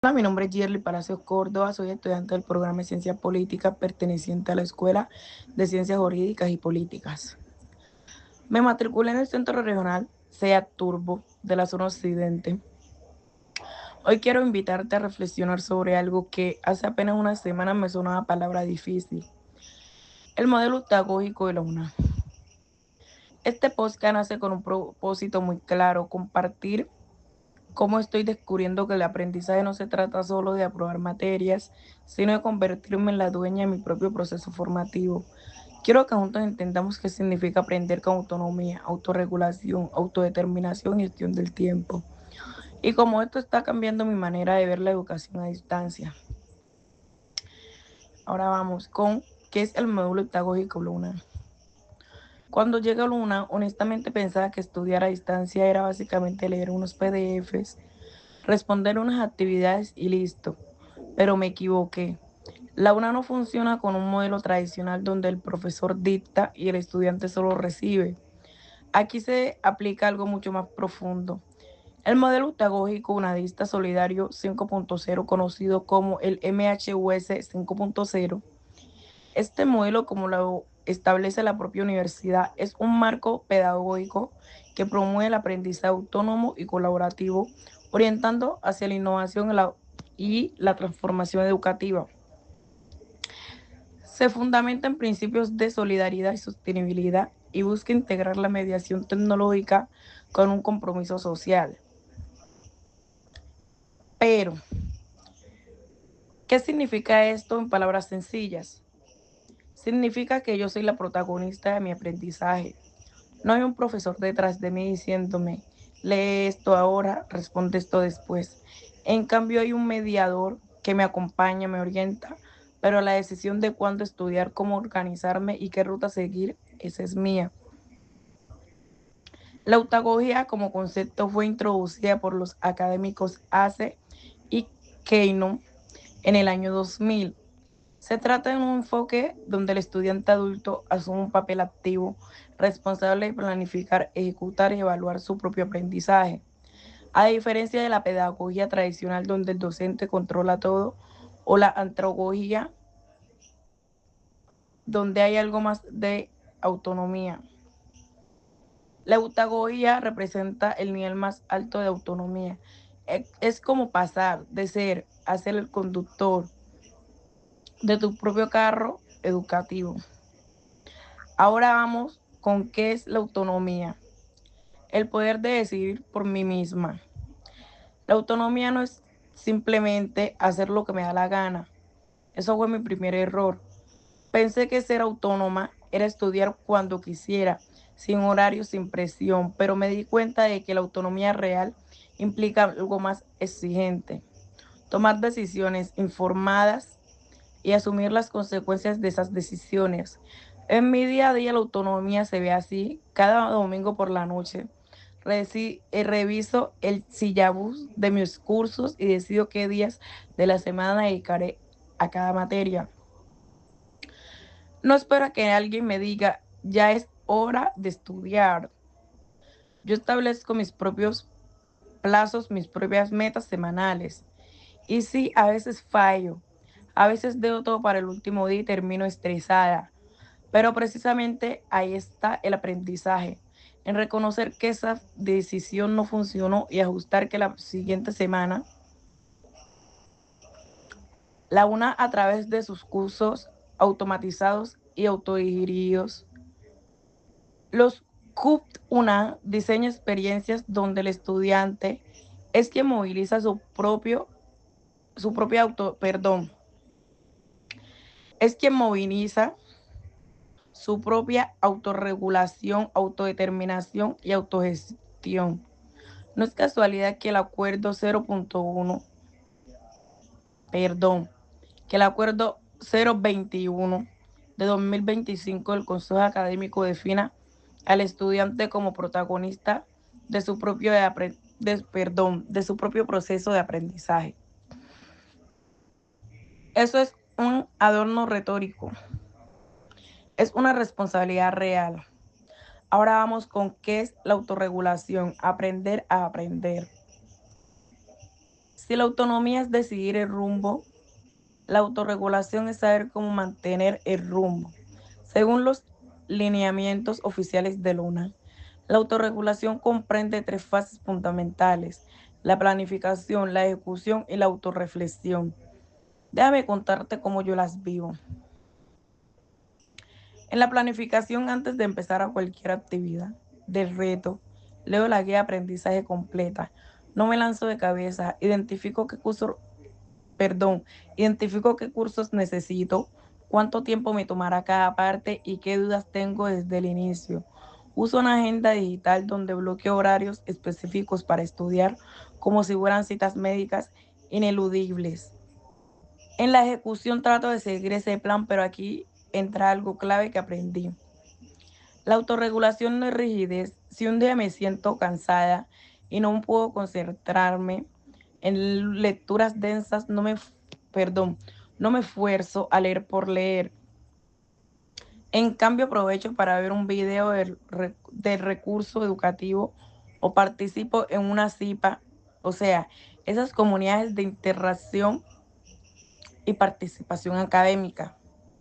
Hola, mi nombre es Yerly Palacios Córdoba, soy estudiante del programa de Ciencia Política perteneciente a la Escuela de Ciencias Jurídicas y Políticas. Me matriculé en el Centro Regional SEA Turbo de la zona occidente. Hoy quiero invitarte a reflexionar sobre algo que hace apenas una semana me sonó una palabra difícil: el modelo pedagógico de la UNA. Este podcast nace con un propósito muy claro: compartir cómo estoy descubriendo que el aprendizaje no se trata solo de aprobar materias, sino de convertirme en la dueña de mi propio proceso formativo. Quiero que juntos entendamos qué significa aprender con autonomía, autorregulación, autodeterminación y gestión del tiempo, y cómo esto está cambiando mi manera de ver la educación a distancia. Ahora vamos con qué es el módulo pedagógico Luna. Cuando llegué a Luna, honestamente pensaba que estudiar a distancia era básicamente leer unos PDFs, responder unas actividades y listo. Pero me equivoqué. La UNA no funciona con un modelo tradicional donde el profesor dicta y el estudiante solo recibe. Aquí se aplica algo mucho más profundo. El modelo pedagógico unadista solidario 5.0, conocido como el MHUS 5.0, este modelo, como lo establece la propia universidad, es un marco pedagógico que promueve el aprendizaje autónomo y colaborativo, orientando hacia la innovación y la transformación educativa. Se fundamenta en principios de solidaridad y sostenibilidad y busca integrar la mediación tecnológica con un compromiso social. Pero, ¿qué significa esto en palabras sencillas? Significa que yo soy la protagonista de mi aprendizaje. No hay un profesor detrás de mí diciéndome: lee esto ahora, responde esto después. En cambio, hay un mediador que me acompaña, me orienta, pero la decisión de cuándo estudiar, cómo organizarme y qué ruta seguir, esa es mía. La autogogía como concepto fue introducida por los académicos Ace y Keynon en el año 2000. Se trata de un enfoque donde el estudiante adulto asume un papel activo, responsable de planificar, ejecutar y evaluar su propio aprendizaje. A diferencia de la pedagogía tradicional donde el docente controla todo, o la andragogía donde hay algo más de autonomía. La eutagogía representa el nivel más alto de autonomía. Es como pasar de ser a ser el conductor de tu propio carro educativo. Ahora vamos con qué es la autonomía. El poder de decidir por mí misma. La autonomía no es simplemente hacer lo que me da la gana. Eso fue mi primer error. Pensé que ser autónoma era estudiar cuando quisiera, sin horario, sin presión, pero me di cuenta de que la autonomía real implica algo más exigente: tomar decisiones informadas y asumir las consecuencias de esas decisiones. En mi día a día la autonomía se ve así: cada domingo por la noche reviso el syllabus de mis cursos y decido qué días de la semana dedicaré a cada materia. No espero a que alguien me diga: ya es hora de estudiar. Yo establezco mis propios plazos, mis propias metas semanales. Y sí, a veces fallo. A veces dejo todo para el último día y termino estresada. Pero precisamente ahí está el aprendizaje, en reconocer que esa decisión no funcionó y ajustar que la siguiente semana la una a través de sus cursos automatizados y autodirigidos. Los CUP-UNA diseña experiencias donde el estudiante es quien moviliza su propia es quien moviliza su propia autorregulación, autodeterminación y autogestión. No es casualidad que el acuerdo 0.1, perdón, que el acuerdo 021 de 2025 del Consejo Académico defina al estudiante como protagonista de su propio, de su propio proceso de aprendizaje. Eso es un adorno retórico, es una responsabilidad real. Ahora vamos con qué es la autorregulación: aprender a aprender. Si la autonomía es decidir el rumbo, la autorregulación es saber cómo mantener el rumbo. Según los lineamientos oficiales de la UNAM, la autorregulación comprende tres fases fundamentales: la planificación, la ejecución y la autorreflexión. Déjame contarte cómo yo las vivo. En la planificación, antes de empezar a cualquier actividad, del reto, leo la guía de aprendizaje completa. No me lanzo de cabeza, identifico qué cursos necesito, cuánto tiempo me tomará cada parte y qué dudas tengo desde el inicio. Uso una agenda digital donde bloqueo horarios específicos para estudiar como si fueran citas médicas ineludibles. En la ejecución trato de seguir ese plan, pero aquí entra algo clave que aprendí. La autorregulación no es rigidez. Si un día me siento cansada y no puedo concentrarme en lecturas densas, no me esfuerzo a leer por leer. En cambio, aprovecho para ver un video del recurso educativo o participo en una CIPA, o sea, esas comunidades de interacción y participación académica,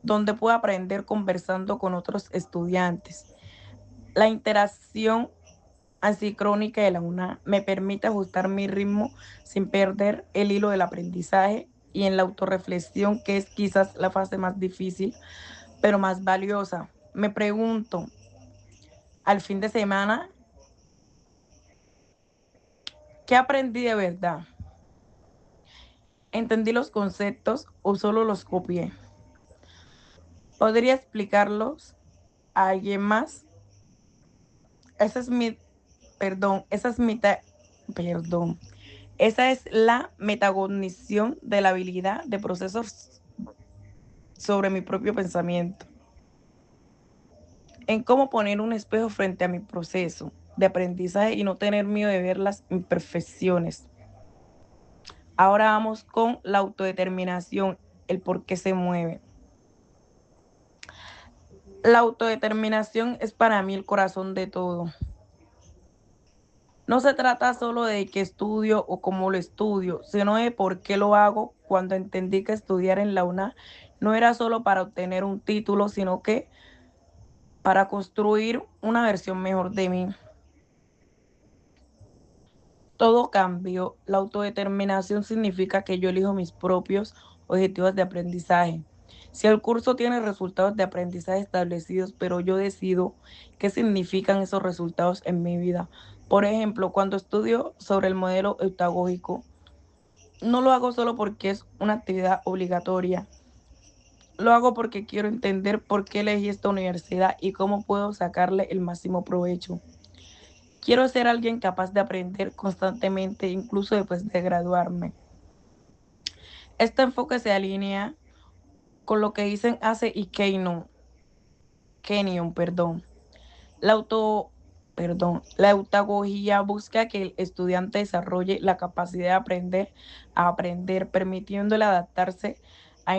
donde puedo aprender conversando con otros estudiantes. La interacción asincrónica de la UNA me permite ajustar mi ritmo sin perder el hilo del aprendizaje, y en la autorreflexión, que es quizás la fase más difícil, pero más valiosa, me pregunto al fin de semana, ¿qué aprendí de verdad? ¿Entendí los conceptos o solo los copié? ¿Podría explicarlos a alguien más? Esa es mi, perdón, esa es mi, ta- perdón, esa es la metacognición de la habilidad de procesos sobre mi propio pensamiento, en cómo poner un espejo frente a mi proceso de aprendizaje y no tener miedo de ver las imperfecciones. Ahora vamos con la autodeterminación, el por qué se mueve. La autodeterminación es para mí el corazón de todo. No se trata solo de qué estudio o cómo lo estudio, sino de por qué lo hago. Cuando entendí que estudiar en la UNA no era solo para obtener un título, sino que para construir una versión mejor de mí. Todo cambió. La autodeterminación significa que yo elijo mis propios objetivos de aprendizaje. Si el curso tiene resultados de aprendizaje establecidos, pero yo decido qué significan esos resultados en mi vida. Por ejemplo, cuando estudio sobre el modelo eutagógico, no lo hago solo porque es una actividad obligatoria. Lo hago porque quiero entender por qué elegí esta universidad y cómo puedo sacarle el máximo provecho. Quiero ser alguien capaz de aprender constantemente, incluso después de graduarme. Este enfoque se alinea con lo que dicen Ace y Kenyon, perdón. La auto, la eutagogía busca que el estudiante desarrolle la capacidad de aprender a aprender, permitiéndole adaptarse a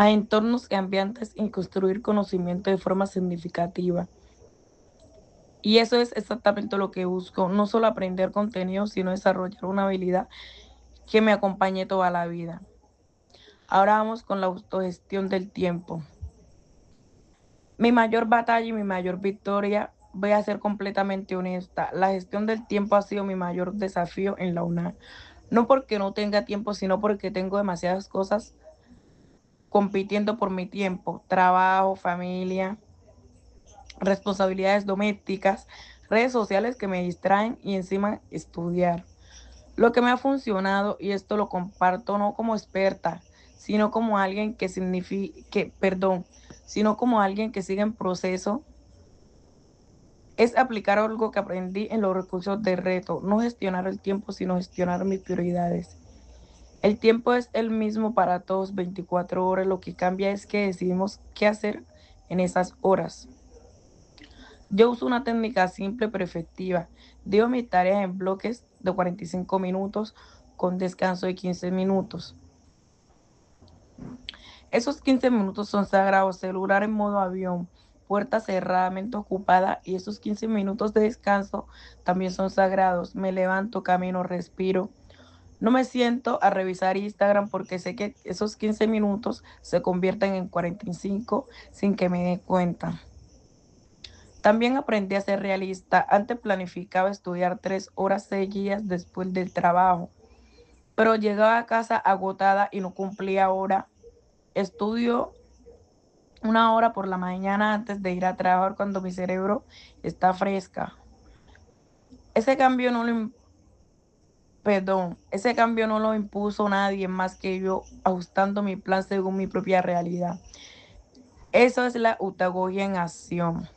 entornos cambiantes y construir conocimiento de forma significativa. Y eso es exactamente lo que busco, no solo aprender contenido, sino desarrollar una habilidad que me acompañe toda la vida. Ahora vamos con la autogestión del tiempo. Mi mayor batalla y mi mayor victoria, voy a ser completamente honesta, la gestión del tiempo ha sido mi mayor desafío en la UNAM. No porque no tenga tiempo, sino porque tengo demasiadas cosas compitiendo por mi tiempo: trabajo, familia, responsabilidades domésticas, redes sociales que me distraen y encima estudiar. Lo que me ha funcionado, y esto lo comparto no como experta, sino como alguien sino como alguien que sigue en proceso, es aplicar algo que aprendí en los recursos de reto: no gestionar el tiempo, sino gestionar mis prioridades. El tiempo es el mismo para todos, 24 horas. Lo que cambia es que decidimos qué hacer en esas horas. Yo uso una técnica simple pero efectiva. Divido mis tareas en bloques de 45 minutos con descanso de 15 minutos. Esos 15 minutos son sagrados: celular en modo avión, puerta cerrada, mente ocupada, y esos 15 minutos de descanso también son sagrados. Me levanto, camino, respiro. No me siento a revisar Instagram porque sé que esos 15 minutos se convierten en 45 sin que me dé cuenta. También aprendí a ser realista. Antes planificaba estudiar 3 horas seguidas después del trabajo, pero llegaba a casa agotada y no cumplía hora. Estudio 1 hora por la mañana antes de ir a trabajar cuando mi cerebro está fresca. Ese cambio no lo, im- ese cambio no lo impuso nadie más que yo, ajustando mi plan según mi propia realidad. Eso es la utagogia en acción.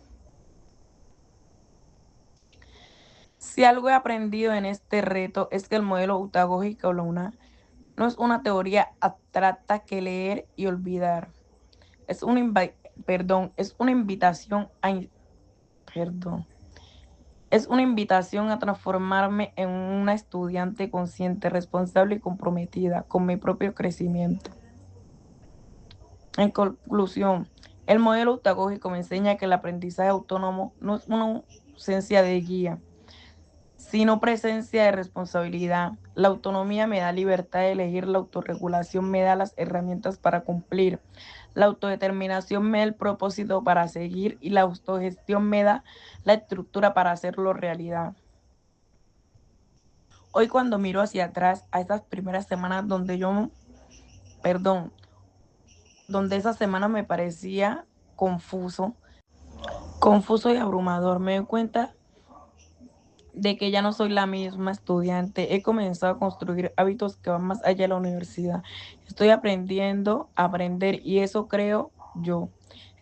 Si algo he aprendido en este reto es que el modelo utagógico no es una teoría abstracta que leer y olvidar. Es una, es una invitación perdón, es una invitación a transformarme en una estudiante consciente, responsable y comprometida con mi propio crecimiento. En conclusión, el modelo utagógico me enseña que el aprendizaje autónomo no es una ausencia de guía, sino presencia de responsabilidad. La autonomía me da libertad de elegir, la autorregulación me da las herramientas para cumplir, la autodeterminación me da el propósito para seguir y la autogestión me da la estructura para hacerlo realidad. Hoy cuando miro hacia atrás a esas primeras semanas perdón, donde esa semana me parecía confuso, confuso y abrumador, me doy cuenta de que ya no soy la misma estudiante. He comenzado a construir hábitos que van más allá de la universidad. Estoy aprendiendo a aprender y eso creo yo.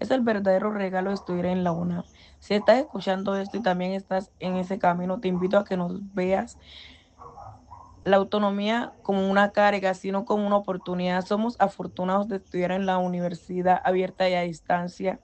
Es el verdadero regalo de estudiar en la UNA. Si estás escuchando esto y también estás en ese camino, te invito a que nos veas la autonomía como una carga, sino como una oportunidad. Somos afortunados de estudiar en la universidad abierta y a distancia